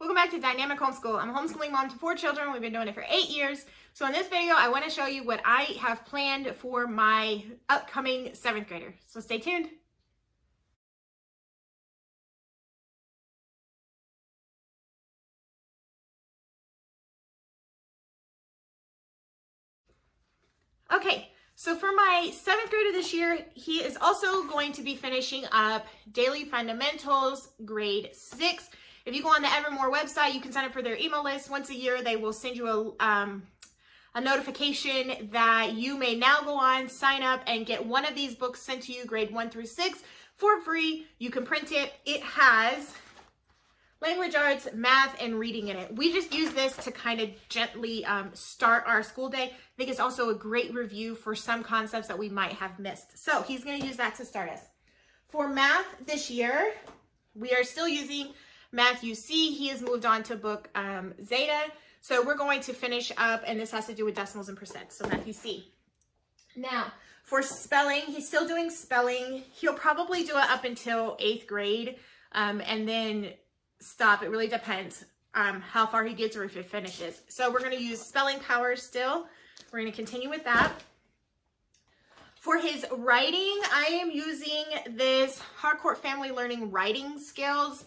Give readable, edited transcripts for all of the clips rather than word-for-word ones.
Welcome back to Dynamic Homeschool. I'm a homeschooling mom to 4 children. We've been doing it for 8 years. So in this video, I want to show you what I have planned for my upcoming 7th grader. So stay tuned. Okay, so for my 7th grader this year, he is also going to be finishing up Daily Fundamentals, grade 6. If you go on the Evermore website, you can sign up for their email list. Once a year, they will send you a notification that you may now go on, sign up, and get one of these books sent to you, grade 1 through 6, for free. You can print it. It has language arts, math, and reading in it. We just use this to kind of gently start our school day. I think it's also a great review for some concepts that we might have missed. So he's going to use that to start us. For math this year, we are still using Math UC. He has moved on to book Zeta. So we're going to finish up, and this has to do with decimals and percent. So Math UC. Now, for spelling, he's still doing spelling. He'll probably do it up until 8th grade, and then stop. It really depends how far he gets or if he finishes. So we're going to use Spelling Power still. We're going to continue with that. For his writing, I am using this Harcourt Family Learning Writing Skills.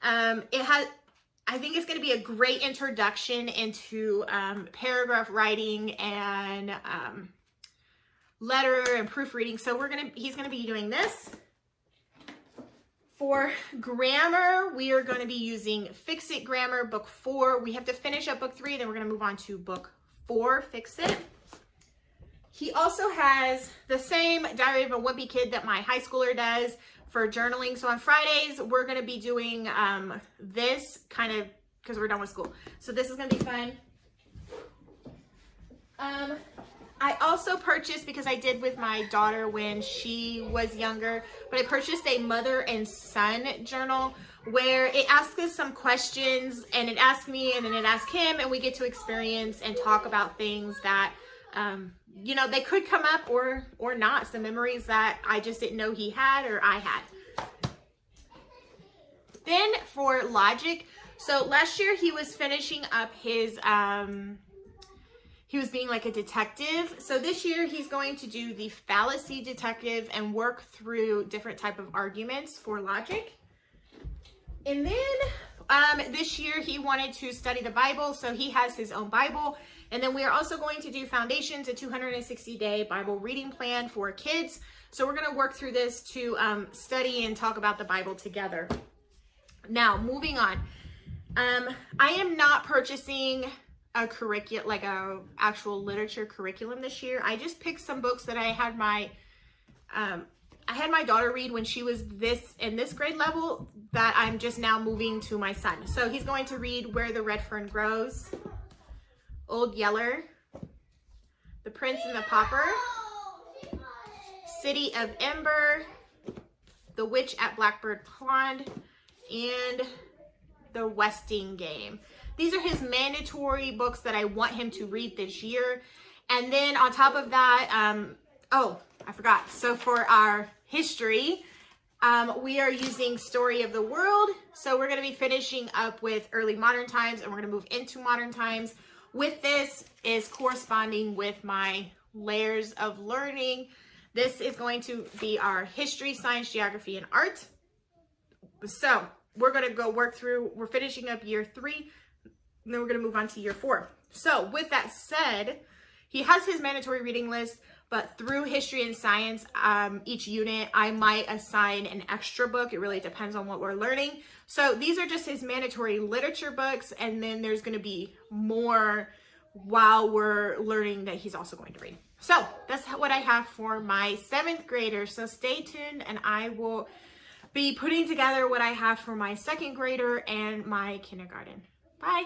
I think it's going to be a great introduction into paragraph writing and letter and proofreading. So he's going to be doing this. For grammar, we are going to be using Fix It Grammar, book 4. We have to finish up book 3, then we're going to move on to book 4, Fix It. He also has the same Diary of a Wimpy Kid that my high schooler does for journaling. So on Fridays, we're going to be doing this kind of because we're done with school. So this is going to be fun. I also purchased, because I did with my daughter when she was younger, but I purchased a mother and son journal where it asks us some questions, and it asks me and then it asks him, and we get to experience and talk about things that, you know, they could come up or not. Some memories that I just didn't know he had or I had. Then for logic, so last year he was finishing up his, he was being like a detective. So this year he's going to do the fallacy detective and work through different type of arguments for logic. And then this year he wanted to study the Bible, so he has his own Bible. And then we are also going to do Foundations, a 260-day Bible reading plan for kids. So we're going to work through this to study and talk about the Bible together. Now, moving on. I am not purchasing a curriculum, like a actual literature curriculum this year. I just picked some books that I had my daughter read when she was in this grade level that I'm just now moving to my son. So he's going to read Where the Red Fern Grows, Old Yeller, The Prince and the Pauper, City of Ember, The Witch at Blackbird Pond, and The Westing Game. These are his mandatory books that I want him to read this year. And then on top of that, oh, I forgot. So for our history, we are using Story of the World. So we're going to be finishing up with early modern times, and we're going to move into modern times. With this is corresponding with my layers of learning. This is going to be our history, science, geography, and art. So we're going to go work through, we're finishing up year 3. And then we're going to move on to year 4. So with that said, he has his mandatory reading list, but through history and science, each unit, I might assign an extra book. It really depends on what we're learning. So these are just his mandatory literature books, and then there's going to be more while we're learning that he's also going to read. So that's what I have for my 7th grader. So stay tuned, and I will be putting together what I have for my 2nd grader and my kindergarten. Bye.